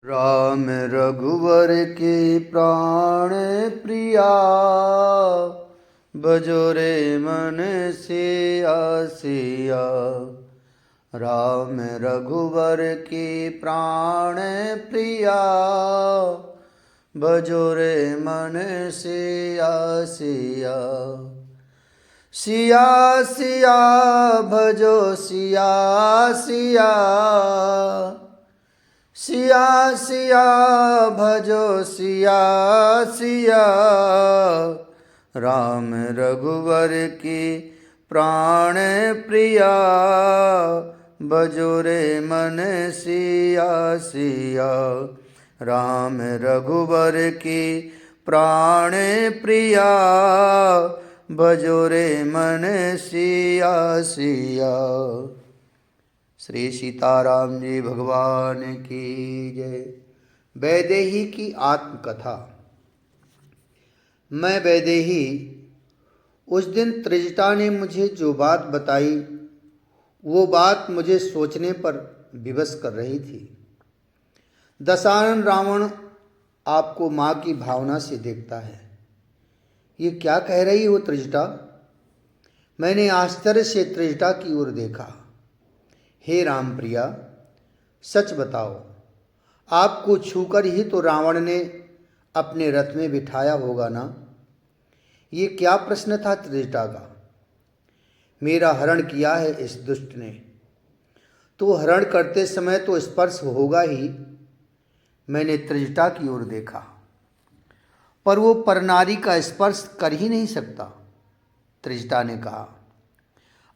राम रघुवर के प्राण प्रिया, बजोरे मन से आसिया। राम रघुवर के प्राण प्रिया, बजोरे मन से आसिया। सिया सिया भजो सिया सिया, सिया सिया भजो सिया सिया। राम रघुवर की प्राण प्रिया, बजोरे मन सिया सिया। राम रघुवर की प्राण प्रिया, बजोरे मन सिया सिया। श्री सीताराम जी भगवान की जय। वैदेही की आत्मकथा। मैं वैदेही, उस दिन त्रिजटा ने मुझे जो बात बताई, वो बात मुझे सोचने पर विवश कर रही थी। दशानन रावण आपको माँ की भावना से देखता है। ये क्या कह रही हो त्रिजटा? मैंने आश्चर्य से त्रिजटा की ओर देखा। हे राम प्रिया, सच बताओ, आपको छूकर ही तो रावण ने अपने रथ में बिठाया होगा ना? ये क्या प्रश्न था त्रिजटा का? मेरा हरण किया है इस दुष्ट ने, तो हरण करते समय तो स्पर्श होगा ही। मैंने त्रिजटा की ओर देखा, पर वो परनारी का स्पर्श कर ही नहीं सकता। त्रिजटा ने कहा,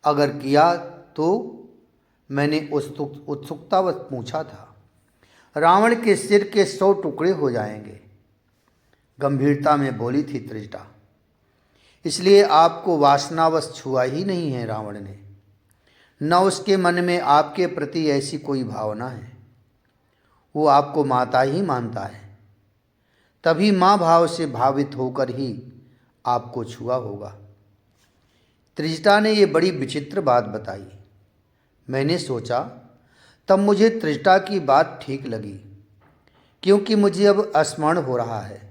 अगर किया तो? मैंने उत्सुकतावश पूछा था। रावण के सिर के 100 टुकड़े हो जाएंगे, गंभीरता में बोली थी त्रिजटा। इसलिए आपको वासनावश छुआ ही नहीं है रावण ने, न उसके मन में आपके प्रति ऐसी कोई भावना है। वो आपको माता ही मानता है, तभी माँ भाव से भावित होकर ही आपको छुआ होगा। त्रिजटा ने ये बड़ी विचित्र बात बताई। मैंने सोचा, तब मुझे त्रिजटा की बात ठीक लगी, क्योंकि मुझे अब स्मरण हो रहा है,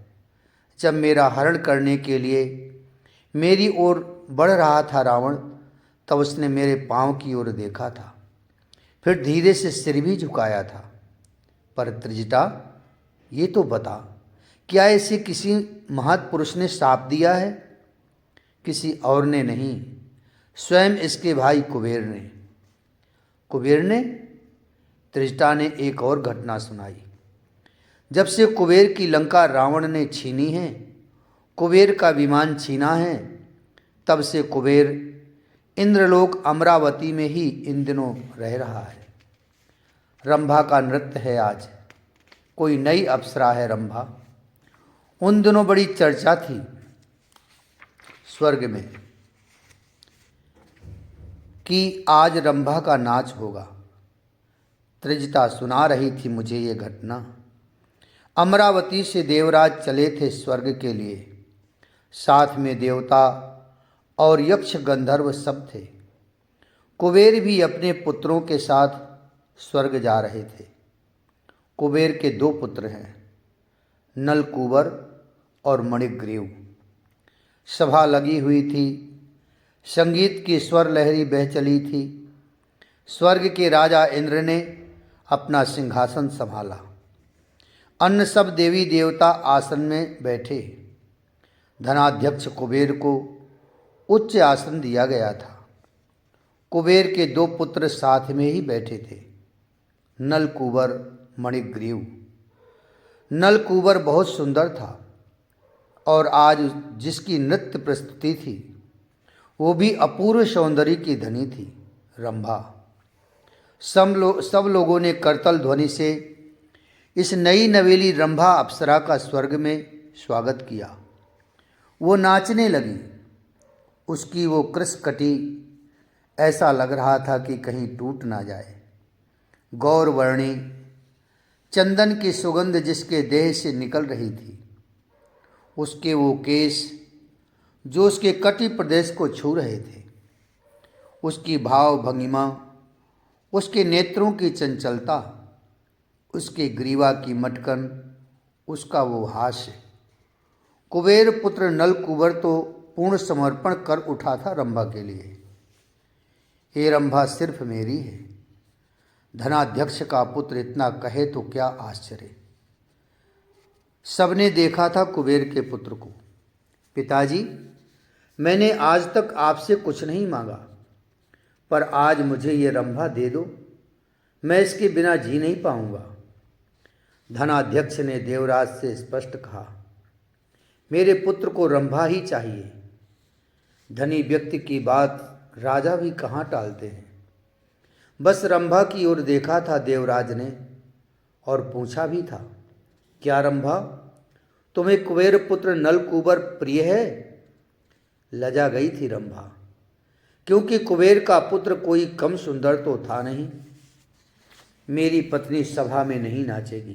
जब मेरा हरण करने के लिए मेरी ओर बढ़ रहा था रावण, तब उसने मेरे पाँव की ओर देखा था, फिर धीरे से सिर भी झुकाया था। पर त्रिजटा, ये तो बता, क्या इसे किसी महत्पुरुष ने शाप दिया है? किसी और ने नहीं, स्वयं इसके भाई कुबेर ने। कुबेर ने? त्रिजटा ने एक और घटना सुनाई। जब से कुबेर की लंका रावण ने छीनी है, कुबेर का विमान छीना है, तब से कुबेर इंद्रलोक अमरावती में ही इन दिनों रह रहा है। रंभा का नृत्य है आज, कोई नई अप्सरा है रंभा। उन दिनों बड़ी चर्चा थी स्वर्ग में कि आज रंभा का नाच होगा। त्रिजटा सुना रही थी मुझे ये घटना। अमरावती से देवराज चले थे स्वर्ग के लिए, साथ में देवता और यक्ष गंधर्व सब थे। कुबेर भी अपने पुत्रों के साथ स्वर्ग जा रहे थे। कुबेर के 2 पुत्र हैं, नलकूबर और मणिग्रीव। सभा लगी हुई थी, संगीत की स्वर लहरी बह चली थी। स्वर्ग के राजा इंद्र ने अपना सिंहासन संभाला। अन्य सब देवी देवता आसन में बैठे। धनाध्यक्ष कुबेर को उच्च आसन दिया गया था। कुबेर के 2 पुत्र साथ में ही बैठे थे, नलकूबर मणिग्रीव। नलकूबर बहुत सुंदर था, और आज जिसकी नृत्य प्रस्तुति थी, वो भी अपूर्व सौंदर्य की धनी थी, रंभा। सब लोगों ने करतल ध्वनि से इस नई नवेली रंभा अप्सरा का स्वर्ग में स्वागत किया। वो नाचने लगी। उसकी वो कृष्कटी ऐसा लग रहा था कि कहीं टूट ना जाए। गौरवर्णी चंदन की सुगंध जिसके देह से निकल रही थी, उसके वो केश जो उसके कटी प्रदेश को छू रहे थे, उसकी भाव भंगिमा, उसके नेत्रों की चंचलता, उसके ग्रीवा की मटकन, उसका वो हास्य। कुबेर पुत्र नल कुबर तो पूर्ण समर्पण कर उठा था रंभा के लिए। ये रंभा सिर्फ मेरी है। धनाध्यक्ष का पुत्र इतना कहे तो क्या आश्चर्य। सबने देखा था कुबेर के पुत्र को। पिताजी, मैंने आज तक आपसे कुछ नहीं मांगा, पर आज मुझे ये रंभा दे दो, मैं इसके बिना जी नहीं पाऊंगा। धनाध्यक्ष ने देवराज से स्पष्ट कहा, मेरे पुत्र को रंभा ही चाहिए। धनी व्यक्ति की बात राजा भी कहाँ टालते हैं। बस रंभा की ओर देखा था देवराज ने और पूछा भी था, क्या रंभा, तुम्हें कुबेर पुत्र नलकूबर प्रिय है? लजा गई थी रंभा, क्योंकि कुबेर का पुत्र कोई कम सुंदर तो था नहीं। मेरी पत्नी सभा में नहीं नाचेगी,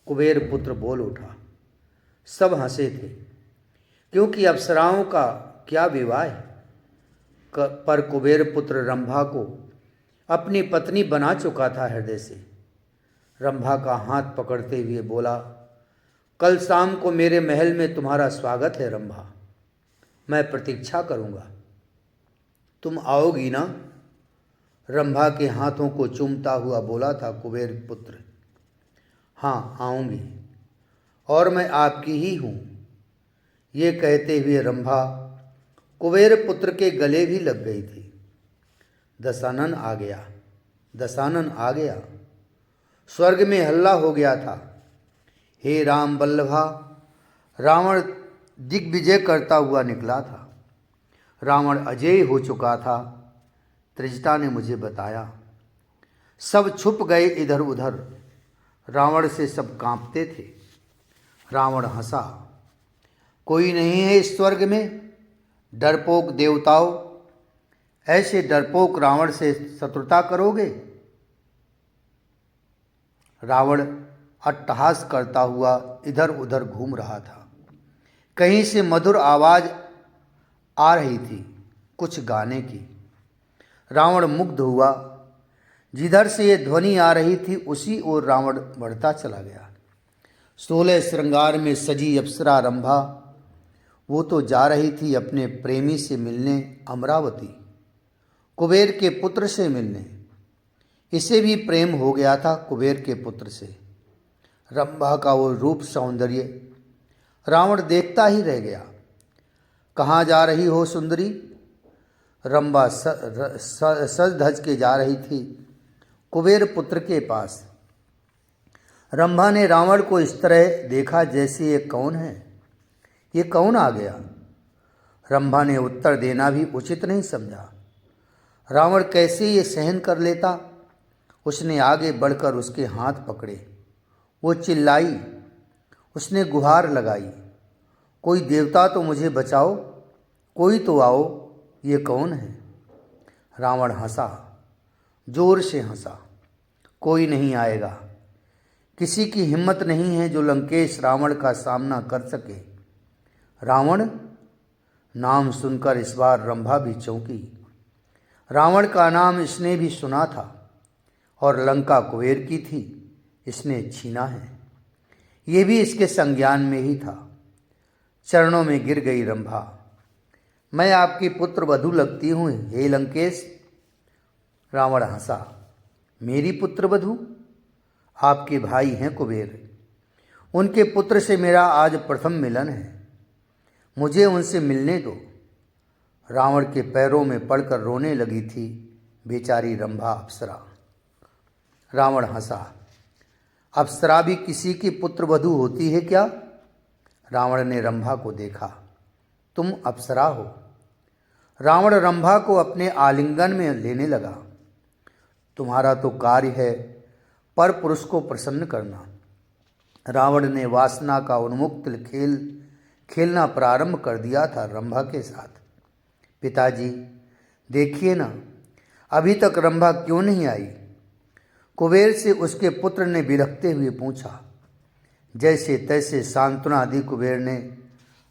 कुबेर पुत्र बोल उठा। सब हंसे थे, क्योंकि अप्सराओं का क्या विवाह है। पर कुबेर पुत्र रंभा को अपनी पत्नी बना चुका था हृदय से। रंभा का हाथ पकड़ते हुए बोला, कल शाम को मेरे महल में तुम्हारा स्वागत है रंभा, मैं प्रतीक्षा करूंगा। तुम आओगी ना? रंभा के हाथों को चूमता हुआ बोला था कुबेर पुत्र। हाँ, आऊंगी, और मैं आपकी ही हूँ। ये कहते हुए रंभा कुबेर पुत्र के गले भी लग गई थी। दशानन आ गया, दशानन आ गया। स्वर्ग में हल्ला हो गया था, हे राम वल्लभा। रावण दिग्विजय करता हुआ निकला था। रावण अजेय हो चुका था, त्रिजटा ने मुझे बताया। सब छुप गए इधर उधर, रावण से सब कांपते थे। रावण हंसा, कोई नहीं है इस स्वर्ग में? डरपोक देवताओं, ऐसे डरपोक रावण से शत्रुता करोगे? रावण अट्टहास करता हुआ इधर उधर घूम रहा था। कहीं से मधुर आवाज आ रही थी, कुछ गाने की। रावण मुग्ध हुआ। जिधर से ये ध्वनि आ रही थी उसी ओर रावण बढ़ता चला गया। 16 श्रृंगार में सजी अप्सरा रंभा, वो तो जा रही थी अपने प्रेमी से मिलने अमरावती, कुबेर के पुत्र से मिलने। इसे भी प्रेम हो गया था कुबेर के पुत्र से। रंभा का वो रूप सौंदर्य रावण देखता ही रह गया। कहाँ जा रही हो सुंदरी? रंभा सज धज के जा रही थी कुबेर पुत्र के पास। रंभा ने रावण को इस तरह देखा जैसे ये कौन है, ये कौन आ गया। रंभा ने उत्तर देना भी उचित नहीं समझा। रावण कैसे ये सहन कर लेता। उसने आगे बढ़कर उसके हाथ पकड़े। वो चिल्लाई, उसने गुहार लगाई, कोई देवता तो मुझे बचाओ, कोई तो आओ, ये कौन है? रावण हंसा, जोर से हंसा। कोई नहीं आएगा। किसी की हिम्मत नहीं है जो लंकेश रावण का सामना कर सके। रावण नाम सुनकर इस बार रंभा भी चौंकी। रावण का नाम इसने भी सुना था और लंका कुबेर की थी, इसने छीना है। ये भी इसके संज्ञान में ही था। चरणों में गिर गई रंभा। मैं आपकी पुत्र वधू लगती हूँ हे लंकेश। रावण हंसा, मेरी पुत्र वधू? आपके भाई हैं कुबेर, उनके पुत्र से मेरा आज प्रथम मिलन है, मुझे उनसे मिलने दो। रावण के पैरों में पड़कर रोने लगी थी बेचारी रंभा अप्सरा। रावण हंसा, अप्सरा भी किसी की पुत्र वधू होती है क्या? रावण ने रंभा को देखा, तुम अप्सरा हो। रावण रंभा को अपने आलिंगन में लेने लगा। तुम्हारा तो कार्य है पर पुरुष को प्रसन्न करना। रावण ने वासना का उन्मुक्त खेलना प्रारंभ कर दिया था रंभा के साथ। पिताजी देखिए ना, अभी तक रंभा क्यों नहीं आई? कुबेर से उसके पुत्र ने बिलखते हुए पूछा। जैसे तैसे सांत्वना दी कुबेर ने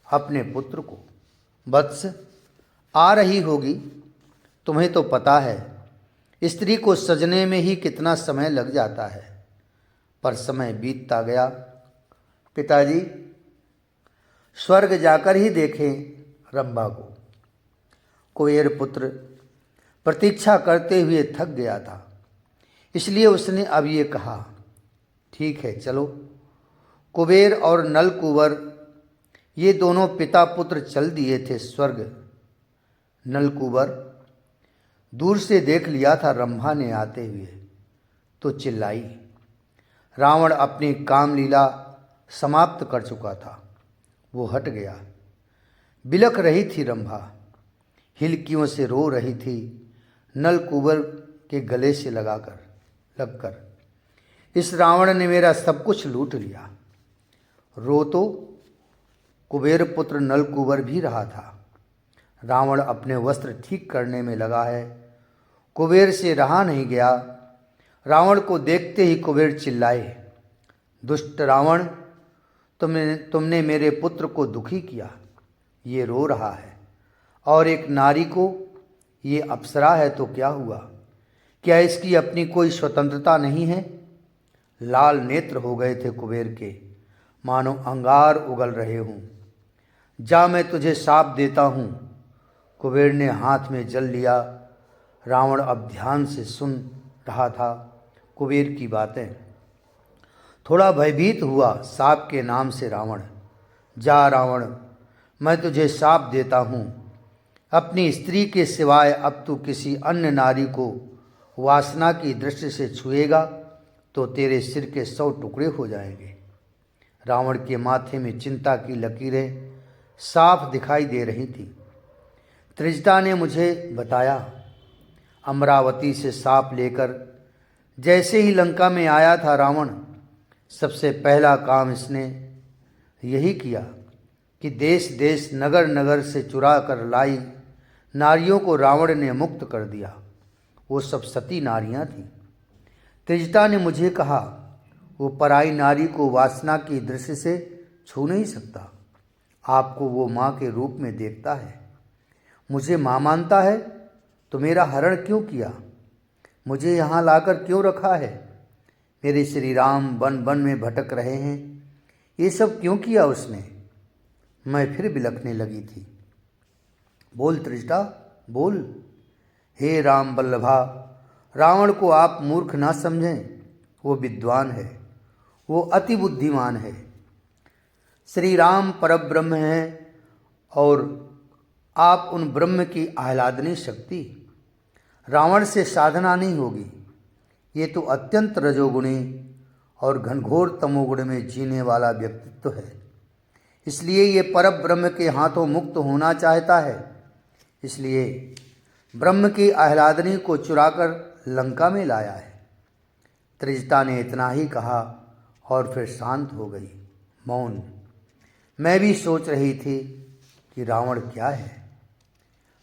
अपने पुत्र को। वत्स, आ रही होगी, तुम्हें तो पता है स्त्री को सजने में ही कितना समय लग जाता है। पर समय बीतता गया। पिताजी, स्वर्ग जाकर ही देखें रंभा को। कुबेर पुत्र प्रतीक्षा करते हुए थक गया था, इसलिए उसने अब ये कहा, ठीक है चलो। कुबेर और नलकूबर ये दोनों पिता पुत्र चल दिए थे स्वर्ग। नलकूबर दूर से देख लिया था रंभा ने आते हुए, तो चिल्लाई। रावण अपनी कामलीला समाप्त कर चुका था, वो हट गया। बिलख रही थी रंभा, हिलकियों से रो रही थी, नलकूबर के गले से लगकर। इस रावण ने मेरा सब कुछ लूट लिया। रो तो कुबेर पुत्र नलकूबर भी रहा था। रावण अपने वस्त्र ठीक करने में लगा है। कुबेर से रहा नहीं गया। रावण को देखते ही कुबेर चिल्लाए, दुष्ट रावण, तुमने मेरे पुत्र को दुखी किया। ये रो रहा है, और एक नारी को ये अप्सरा है तो क्या हुआ? क्या इसकी अपनी कोई स्वतंत्रता नहीं है? लाल नेत्र हो गए थे कुबेर के, मानो अंगार उगल रहे हों। जा, मैं तुझे शाप देता हूँ। कुबेर ने हाथ में जल लिया। रावण अब ध्यान से सुन रहा था कुबेर की बातें। थोड़ा भयभीत हुआ शाप के नाम से रावण। जा रावण, मैं तुझे शाप देता हूँ। अपनी स्त्री के सिवाय अब तू किसी अन्य नारी को वासना की दृष्टि से छुएगा तो तेरे सिर के 100 टुकड़े हो जाएंगे। रावण के माथे में चिंता की लकीरें साफ दिखाई दे रही थीं। त्रिजटा ने मुझे बताया, अमरावती से सांप लेकर जैसे ही लंका में आया था रावण, सबसे पहला काम इसने यही किया कि देश देश नगर नगर से चुरा कर लाई नारियों को रावण ने मुक्त कर दिया। वो सब सती नारियां थीं। त्रिजटा ने मुझे कहा, वो पराई नारी को वासना की दृष्टि से छू नहीं सकता। आपको वो माँ के रूप में देखता है। मुझे माँ मानता है तो मेरा हरण क्यों किया? मुझे यहाँ लाकर क्यों रखा है? मेरे श्री राम वन वन में भटक रहे हैं, ये सब क्यों किया उसने? मैं फिर बिलखने लगी थी। बोल त्रिजटा, बोल। हे राम बल्लभा, रावण को आप मूर्ख ना समझें। वो विद्वान है, वो अति बुद्धिमान है। श्री राम परब्रह्म हैं और आप उन ब्रह्म की आह्लादनी शक्ति। रावण से साधना नहीं होगी। ये तो अत्यंत रजोगुणी और घनघोर तमोगुण में जीने वाला व्यक्तित्व है। इसलिए ये परब्रह्म के हाथों मुक्त होना चाहता है। इसलिए ब्रह्म की आह्लादनी को चुराकर लंका में लाया है। त्रिजटा ने इतना ही कहा और फिर शांत हो गई, मौन। मैं भी सोच रही थी कि रावण क्या है।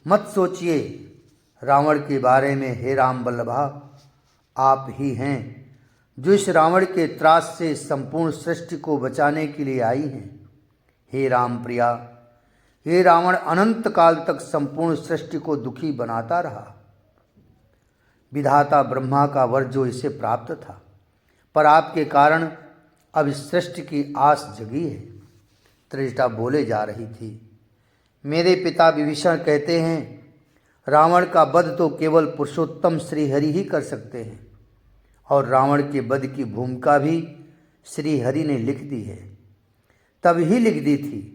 मत सोचिए रावण के बारे में, हे राम बल्लभा। आप ही हैं जो इस रावण के त्रास से संपूर्ण सृष्टि को बचाने के लिए आई हैं। हे राम प्रिया, ये रावण अनंत काल तक संपूर्ण सृष्टि को दुखी बनाता रहा। विधाता ब्रह्मा का वर जो इसे प्राप्त था, पर आपके कारण अब इस सृष्टि की आस जगी है। त्रिजटा बोले जा रही थी। मेरे पिता विभीषण कहते हैं, रावण का वध तो केवल पुरुषोत्तम श्रीहरि ही कर सकते हैं, और रावण के वध की भूमिका भी श्रीहरि ने लिख दी है। तब ही लिख दी थी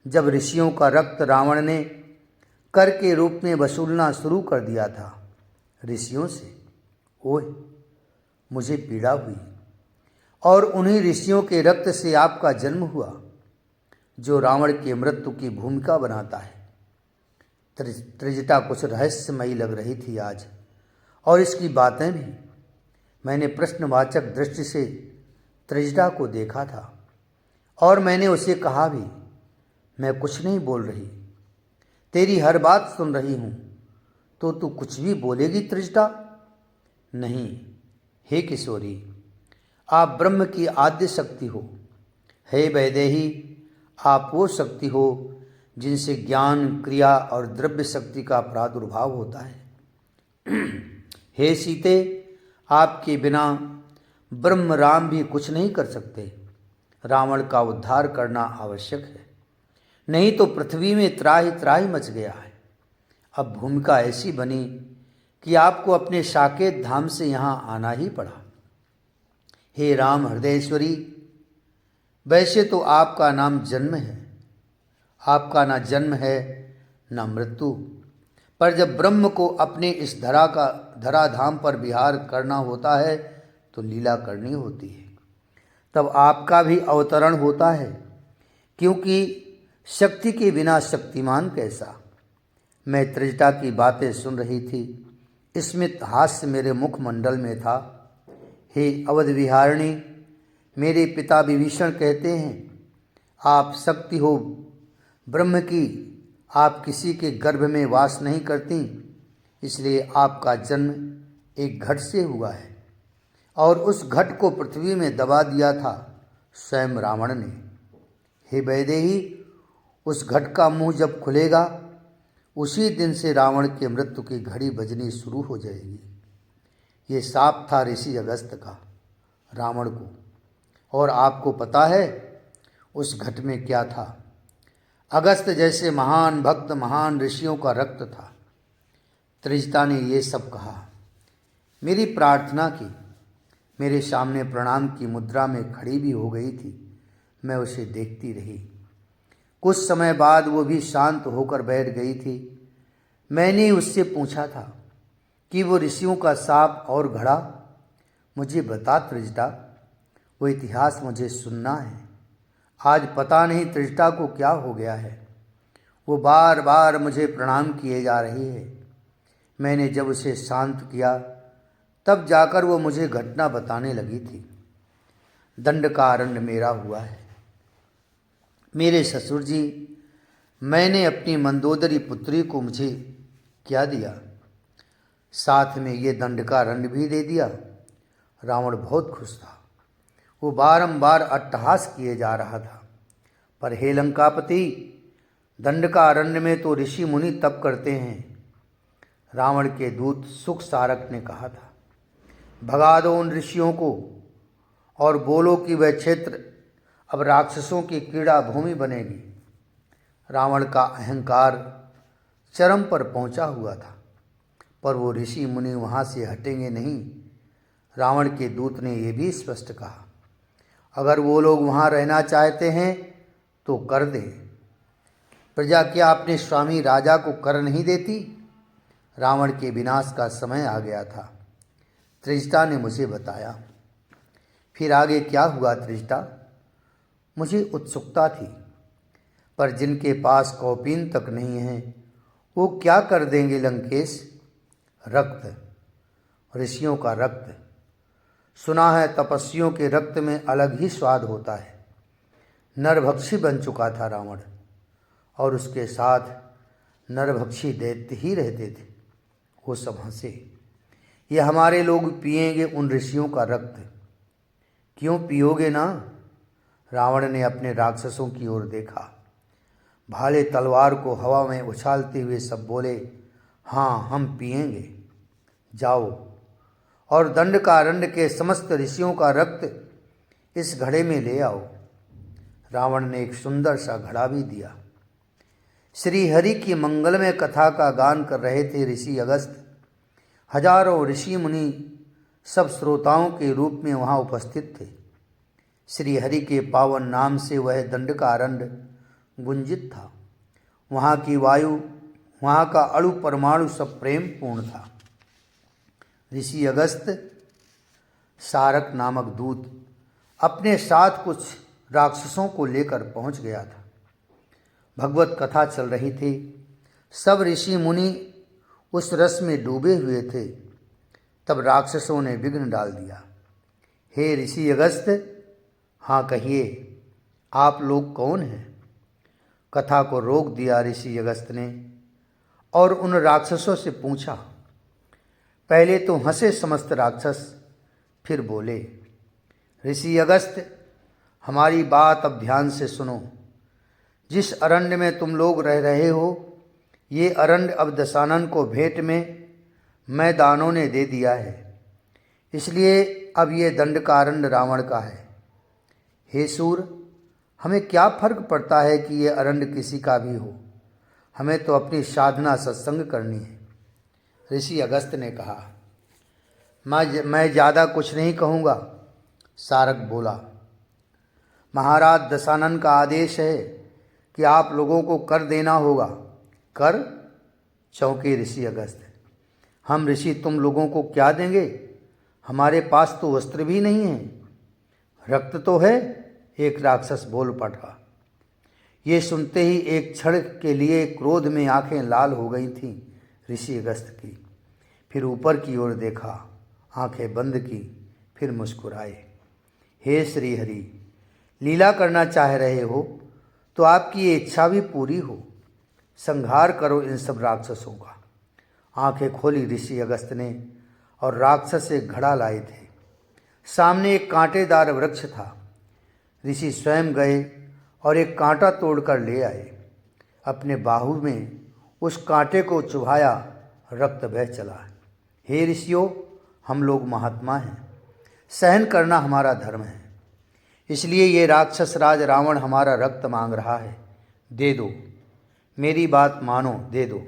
जब ऋषियों का रक्त रावण ने कर के रूप में वसूलना शुरू कर दिया था ऋषियों से। ओह, मुझे पीड़ा हुई। और उन्हीं ऋषियों के रक्त से आपका जन्म हुआ, जो रावण के मृत्यु की भूमिका बनाता है। त्रिजटा कुछ रहस्यमयी लग रही थी आज, और इसकी बातें भी। मैंने प्रश्नवाचक दृष्टि से त्रिजटा को देखा था, और मैंने उसे कहा भी, मैं कुछ नहीं बोल रही, तेरी हर बात सुन रही हूँ, तो तू कुछ भी बोलेगी त्रिजटा? नहीं, हे किशोरी, आप ब्रह्म की आद्य शक्ति हो। हे वैदेही, आप वो शक्ति हो जिनसे ज्ञान, क्रिया और द्रव्य शक्ति का प्रादुर्भाव होता है। हे सीते, आपके बिना ब्रह्म राम भी कुछ नहीं कर सकते। रावण का उद्धार करना आवश्यक है, नहीं तो पृथ्वी में त्राहि त्राहि मच गया है। अब भूमिका ऐसी बनी कि आपको अपने साकेत धाम से यहाँ आना ही पड़ा। हे राम हृदयेश्वरी, वैसे तो आपका नाम जन्म है, आपका ना जन्म है न मृत्यु, पर जब ब्रह्म को अपने इस धराधाम पर विहार करना होता है तो लीला करनी होती है। तब आपका भी अवतरण होता है, क्योंकि शक्ति के बिना शक्तिमान कैसा। मैं त्रिजटा की बातें सुन रही थी, स्मित हास्य मेरे मुखमंडल में था। हे अवध विहारिणी, मेरे पिता विभीषण कहते हैं, आप शक्ति हो ब्रह्म की, आप किसी के गर्भ में वास नहीं करती, इसलिए आपका जन्म एक घट से हुआ है और उस घट को पृथ्वी में दबा दिया था स्वयं रावण ने। हे वैदेही, उस घट का मुंह जब खुलेगा उसी दिन से रावण के मृत्यु की घड़ी बजनी शुरू हो जाएगी। ये शाप था ऋषि अगस्त का रावण को, और आपको पता है उस घट में क्या था? अगस्त जैसे महान भक्त, महान ऋषियों का रक्त था। त्रिजटा ने ये सब कहा, मेरी प्रार्थना की, मेरे सामने प्रणाम की मुद्रा में खड़ी भी हो गई थी। मैं उसे देखती रही। कुछ समय बाद वो भी शांत होकर बैठ गई थी। मैंने उससे पूछा था कि वो ऋषियों का शाप और घड़ा मुझे बता त्रिजटा, वो इतिहास मुझे सुनना है। आज पता नहीं त्रिजटा को क्या हो गया है, वो बार बार मुझे प्रणाम किए जा रही है। मैंने जब उसे शांत किया तब जाकर वो मुझे घटना बताने लगी थी। दंडकारण्य मेरा हुआ है मेरे ससुर जी, मैंने अपनी मंदोदरी पुत्री को मुझे क्या दिया, साथ में ये दंडकारण्य भी दे दिया। रावण बहुत खुश था, वो बारंबार अट्टहास किए जा रहा था। पर हे लंकापति, दंडकारण्य में तो ऋषि मुनि तप करते हैं। रावण के दूत सुख सारक ने कहा था, भगा दो उन ऋषियों को और बोलो कि वह क्षेत्र अब राक्षसों की क्रीड़ा भूमि बनेगी। रावण का अहंकार चरम पर पहुंचा हुआ था, पर वो ऋषि मुनि वहां से हटेंगे नहीं। रावण के दूत ने यह भी स्पष्ट कहा, अगर वो लोग वहां रहना चाहते हैं तो कर दे। प्रजा क्या अपने स्वामी राजा को कर नहीं देती? रावण के विनाश का समय आ गया था, त्रिजटा ने मुझे बताया। फिर आगे क्या हुआ त्रिजटा? मुझे उत्सुकता थी, पर जिनके पास कौपीन तक नहीं है वो क्या कर देंगे लंकेश? रक्त, ऋषियों का रक्त। सुना है तपस्वियों के रक्त में अलग ही स्वाद होता है। नरभक्षी बन चुका था रावण, और उसके साथ नरभक्षी दैत्य ही रहते थे। वो सब हंसे, ये हमारे लोग पिएंगे उन ऋषियों का रक्त। क्यों पियोगे ना? रावण ने अपने राक्षसों की ओर देखा। भाले तलवार को हवा में उछालते हुए सब बोले, हाँ हम पिएंगे। जाओ और दंडकारण्य के समस्त ऋषियों का रक्त इस घड़े में ले आओ। रावण ने एक सुंदर सा घड़ा भी दिया। श्री हरि की मंगलमय कथा का गान कर रहे थे ऋषि अगस्त। हजारों ऋषि मुनि सब श्रोताओं के रूप में वहाँ उपस्थित थे। श्री हरि के पावन नाम से वह दंडकारण्य गुंजित था। वहाँ की वायु, वहाँ का अणु परमाणु सब प्रेम पूर्ण था। ऋषि अगस्त सारक नामक दूत अपने साथ कुछ राक्षसों को लेकर पहुँच गया था। भगवत कथा चल रही थी। सब ऋषि मुनि उस रस में डूबे हुए थे। तब राक्षसों ने विघ्न डाल दिया। हे ऋषि अगस्त, हाँ कहिए, आप लोग कौन हैं? कथा को रोक दिया ऋषि अगस्त ने और उन राक्षसों से पूछा। पहले तो हंसे समस्त राक्षस, फिर बोले, ऋषि अगस्त, हमारी बात अब ध्यान से सुनो। जिस अरण्य में तुम लोग रह रहे हो, ये अरण्य अब दशानन को भेंट में मैं दानों ने दे दिया है। इसलिए अब ये दंडकारण्य रावण का है। हे सूर, हमें क्या फर्क पड़ता है कि ये अरण्य किसी का भी हो, हमें तो अपनी साधना सत्संग करनी है। ऋषि अगस्त्य ने कहा, मैं ज़्यादा कुछ नहीं कहूँगा। सारक बोला, महाराज दशानन का आदेश है कि आप लोगों को कर देना होगा। कर? चौंके ऋषि अगस्त्य। हम ऋषि तुम लोगों को क्या देंगे? हमारे पास तो वस्त्र भी नहीं है। रक्त तो है, एक राक्षस बोल पड़ा। ये सुनते ही एक क्षण के लिए क्रोध में आंखें लाल हो गई थीं ऋषि अगस्त्य की। फिर ऊपर की ओर देखा, आंखें बंद की, फिर मुस्कुराए। हे श्री हरि, लीला करना चाह रहे हो तो आपकी ये इच्छा भी पूरी हो। संहार करो इन सब राक्षसों का। आंखें खोली ऋषि अगस्त्य ने और राक्षस एक घड़ा लाए थे। सामने एक कांटेदार वृक्ष था। ऋषि स्वयं गए और एक कांटा तोड़कर ले आए। अपने बाहु में उस कांटे को चुभाया, रक्त बह चला। हे ऋषियों, हम लोग महात्मा हैं, सहन करना हमारा धर्म है। इसलिए ये राक्षस राज रावण हमारा रक्त मांग रहा है। दे दो, मेरी बात मानो, दे दो।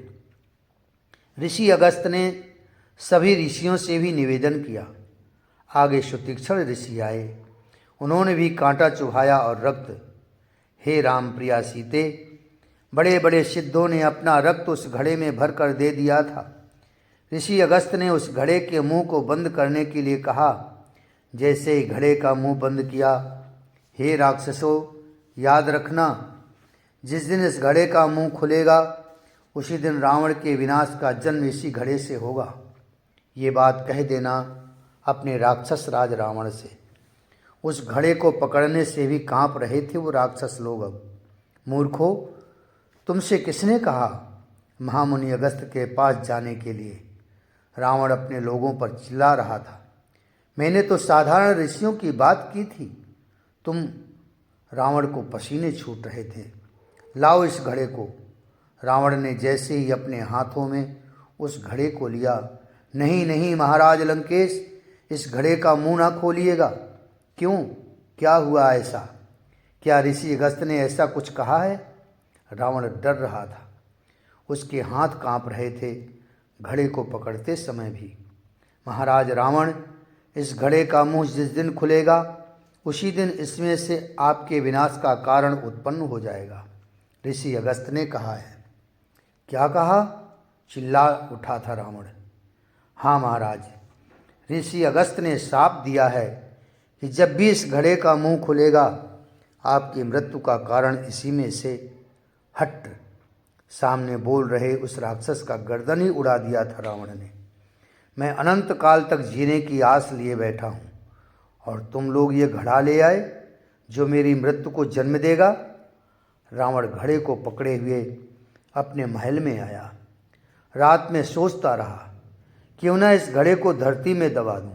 ऋषि अगस्त्य ने सभी ऋषियों से भी निवेदन किया। आगे सुतीक्षण ऋषि आए। उन्होंने भी कांटा चुभाया और रक्त। हे राम प्रिया सीते, बड़े बड़े सिद्धों ने अपना रक्त उस घड़े में भर कर दे दिया था। ऋषि अगस्त्य ने उस घड़े के मुंह को बंद करने के लिए कहा। जैसे ही घड़े का मुंह बंद किया, हे राक्षसों, याद रखना, जिस दिन इस घड़े का मुंह खुलेगा उसी दिन रावण के विनाश का जन्म इसी घड़े से होगा। ये बात कह देना अपने राक्षस राज रावण से। उस घड़े को पकड़ने से भी कांप रहे थे वो राक्षस लोग। अब मूर्खों, तुमसे किसने कहा महामुनि अगस्त्य के पास जाने के लिए? रावण अपने लोगों पर चिल्ला रहा था। मैंने तो साधारण ऋषियों की बात की थी। तुम? रावण को पसीने छूट रहे थे। लाओ इस घड़े को। रावण ने जैसे ही अपने हाथों में उस घड़े को लिया, नहीं नहीं महाराज लंकेश, इस घड़े का मुंह ना खोलिएगा। क्यों, क्या हुआ ऐसा? क्या ऋषि अगस्त्य ने ऐसा कुछ कहा है? रावण डर रहा था। उसके हाथ कांप रहे थे घड़े को पकड़ते समय भी। महाराज रावण, इस घड़े का मुंह जिस दिन खुलेगा उसी दिन इसमें से आपके विनाश का कारण उत्पन्न हो जाएगा। ऋषि अगस्त्य ने कहा है। क्या कहा? चिल्ला उठा था रावण। हाँ महाराज, ऋषि अगस्त्य ने शाप दिया है कि जब भी इस घड़े का मुंह खुलेगा आपकी मृत्यु का कारण इसी में से। हट! सामने बोल रहे उस राक्षस का गर्दन ही उड़ा दिया था रावण ने। मैं अनंत काल तक जीने की आस लिए बैठा हूँ और तुम लोग ये घड़ा ले आए जो मेरी मृत्यु को जन्म देगा। रावण घड़े को पकड़े हुए अपने महल में आया। रात में सोचता रहा, क्यों ना इस घड़े को धरती में दबा दूं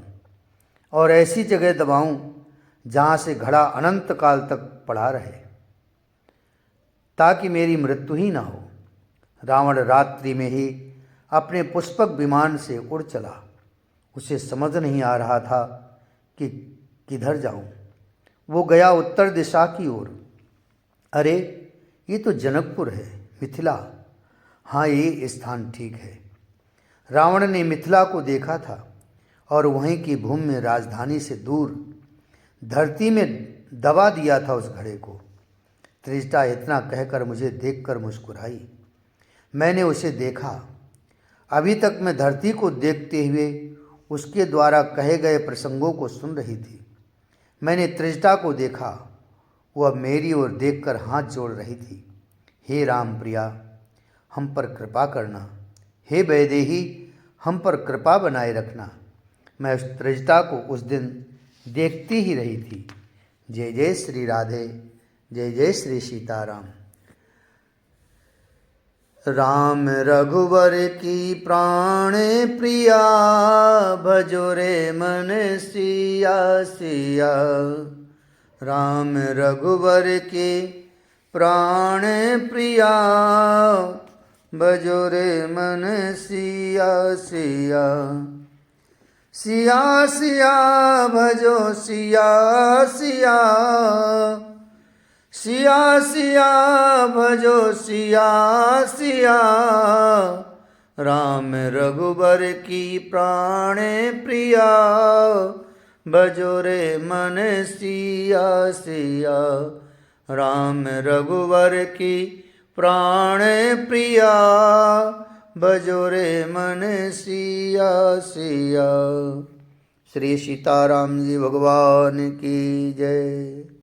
और ऐसी जगह दबाऊं जहां से घड़ा अनंत काल तक पड़ा रहे, ताकि मेरी मृत्यु ही ना हो। रावण रात्रि में ही अपने पुष्पक विमान से उड़ चला। उसे समझ नहीं आ रहा था कि किधर जाऊं। वो गया उत्तर दिशा की ओर। अरे, ये तो जनकपुर है, मिथिला। हाँ, ये स्थान ठीक है। रावण ने मिथिला को देखा था और वहीं की भूमि में राजधानी से दूर धरती में दबा दिया था उस घड़े को। त्रिजटा इतना कहकर मुझे देखकर मुस्कुराई। मैंने उसे देखा। अभी तक मैं धरती को देखते हुए उसके द्वारा कहे गए प्रसंगों को सुन रही थी। मैंने त्रिजटा को देखा, वो अब मेरी ओर देखकर हाथ जोड़ रही थी। हे राम प्रिया, हम पर कृपा करना। हे वैदेही, हम पर कृपा बनाए रखना। मैं उस त्रिजटा को उस दिन देखती ही रही थी। जय जय श्री राधे, जय जय श्री सीताराम। राम रघुवर की प्राण प्रिया, भजो रे मन सिया सिया। राम रघुवर के प्राण प्रिया, भजो रे मन सिया सिया। सिया सिया भजो सिया सिया, सिया सिया भजो सिया सिया, राम रघुबर की प्राणे प्रिया, भजो रे मन सिया सिया, राम रघुवर की प्राण प्रिया, भजो रे मन सिया सिया। श्री सीताराम जी भगवान की जय।